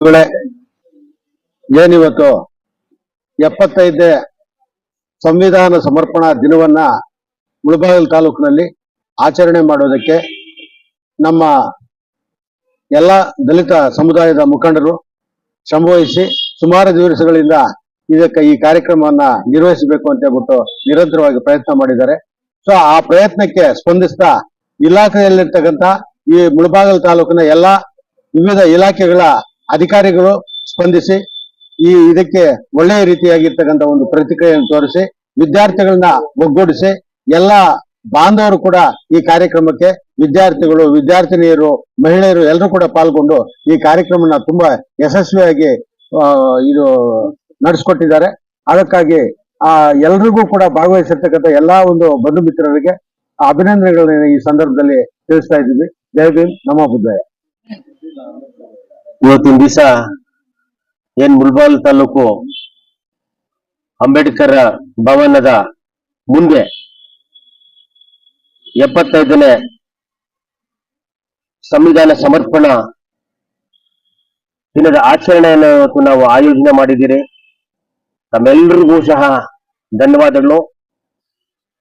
ಮಕ್ಕಳೇ, ಏನಿವತ್ತು 75ನೇ ಸಂವಿಧಾನ ಸಮರ್ಪಣಾ ದಿನವನ್ನ ಮುಳಬಾಗಿಲು ತಾಲೂಕಿನಲ್ಲಿ ಆಚರಣೆ ಮಾಡೋದಕ್ಕೆ ನಮ್ಮ ಎಲ್ಲ ದಲಿತ ಸಮುದಾಯದ ಮುಖಂಡರು ಶ್ರಮವಹಿಸಿ ಸುಮಾರು ದಿವಸಗಳಿಂದ ಈ ಕಾರ್ಯಕ್ರಮವನ್ನ ನಿರ್ವಹಿಸಬೇಕು ಅಂತ ಹೇಳ್ಬಿಟ್ಟು ನಿರಂತರವಾಗಿ ಪ್ರಯತ್ನ ಮಾಡಿದ್ದಾರೆ. ಸೊ ಆ ಪ್ರಯತ್ನಕ್ಕೆ ಸ್ಪಂದಿಸ್ತಾ ಇಲಾಖೆಯಲ್ಲಿರ್ತಕ್ಕಂಥ ಈ ಮುಳಬಾಗಿಲು ತಾಲೂಕಿನ ಎಲ್ಲ ವಿವಿಧ ಇಲಾಖೆಗಳ ಅಧಿಕಾರಿಗಳು ಸ್ಪಂದಿಸಿ ಇದಕ್ಕೆ ಒಳ್ಳೆಯ ರೀತಿಯಾಗಿರ್ತಕ್ಕಂಥ ಒಂದು ಪ್ರತಿಕ್ರಿಯೆಯನ್ನು ತೋರಿಸಿ ವಿದ್ಯಾರ್ಥಿಗಳನ್ನ ಒಗ್ಗೂಡಿಸಿ ಎಲ್ಲ ಬಾಂಧವರು ಕೂಡ ಈ ಕಾರ್ಯಕ್ರಮಕ್ಕೆ ವಿದ್ಯಾರ್ಥಿಗಳು, ವಿದ್ಯಾರ್ಥಿನಿಯರು, ಮಹಿಳೆಯರು ಎಲ್ಲರೂ ಕೂಡ ಪಾಲ್ಗೊಂಡು ಈ ಕಾರ್ಯಕ್ರಮನ ತುಂಬಾ ಯಶಸ್ವಿಯಾಗಿ ಇದು ನಡೆಸ್ಕೊಟ್ಟಿದ್ದಾರೆ. ಅದಕ್ಕಾಗಿ ಎಲ್ರಿಗೂ ಕೂಡ ಭಾಗವಹಿಸಿರ್ತಕ್ಕಂಥ ಎಲ್ಲಾ ಒಂದು ಬಂಧು ಮಿತ್ರರಿಗೆ ಅಭಿನಂದನೆಗಳನ್ನ ಈ ಸಂದರ್ಭದಲ್ಲಿ ತಿಳಿಸ್ತಾ ಇದ್ದೀವಿ. ಜೈ ಭೀಮ್, ನಮೋ ಬುದ್ಧಾಯ. ಇವತ್ತಿನ ದಿವಸ ಏನ್ ಮುಳಬಾಗಿಲು ತಾಲೂಕು ಅಂಬೇಡ್ಕರ್ ಭವನದ ಮುಂದೆ 75ನೇ ಸಂವಿಧಾನ ಸಮರ್ಪಣಾ ದಿನದ ಆಚರಣೆಯನ್ನು ಇವತ್ತು ನಾವು ಆಯೋಜನೆ ಮಾಡಿದ್ದೀರಿ. ತಮ್ಮೆಲ್ಲರಿಗೂ ಸಹ ಧನ್ಯವಾದಗಳು.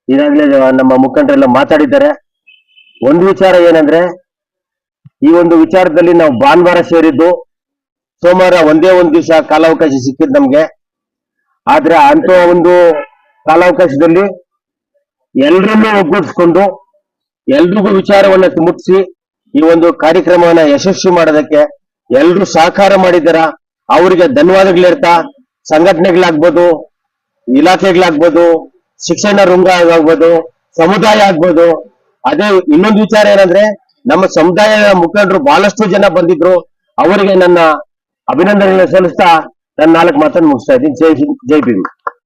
ಈಗಾಗಲೇ ನಮ್ಮ ಮುಖಂಡರೆಲ್ಲ ಮಾತಾಡಿದ್ದಾರೆ. ಒಂದು ವಿಚಾರ ಏನಂದ್ರೆ, ಈ ಒಂದು ವಿಚಾರದಲ್ಲಿ ನಾವು ಭಾನುವಾರ ಸೇರಿದ್ದು, ಸೋಮವಾರ ಒಂದೇ ಒಂದು ದಿವಸ ಕಾಲಾವಕಾಶ ಸಿಕ್ಕಿದ್ದು ನಮ್ಗೆ. ಆದ್ರೆ ಅಂತ ಒಂದು ಕಾಲಾವಕಾಶದಲ್ಲಿ ಎಲ್ರನ್ನೂ ಒಗ್ಗೂಡಿಸ್ಕೊಂಡು ಎಲ್ರಿಗೂ ವಿಚಾರವನ್ನ ಮುಟ್ಟಿಸಿ ಈ ಒಂದು ಕಾರ್ಯಕ್ರಮವನ್ನ ಯಶಸ್ವಿ ಮಾಡೋದಕ್ಕೆ ಎಲ್ರೂ ಸಹಕಾರ ಮಾಡಿದಾರ. ಅವರಿಗೆ ಧನ್ಯವಾದಗಳಿರ್ತಾ, ಸಂಘಟನೆಗಳಾಗ್ಬೋದು, ಇಲಾಖೆಗಳಾಗ್ಬೋದು, ಶಿಕ್ಷಣ ರಂಗ ಆಗ್ಬೋದು, ಸಮುದಾಯ ಆಗ್ಬೋದು. ಅದೇ ಇನ್ನೊಂದು ವಿಚಾರ ಏನಂದ್ರೆ, ನಮ್ಮ ಸಮುದಾಯದ ಮುಖಂಡರು ಬಹಳಷ್ಟು ಜನ ಬಂದಿದ್ರು. ಅವರಿಗೆ ನನ್ನ ಅಭಿನಂದನೆಗಳನ್ನು ಸಲ್ಲಿಸ್ತಾ ನನ್ನ 4 ಮಾತನ್ನು ಮುಗಿಸ್ತಾ ಇದ್ದೀನಿ. ಜೈ ಭೀಮ್.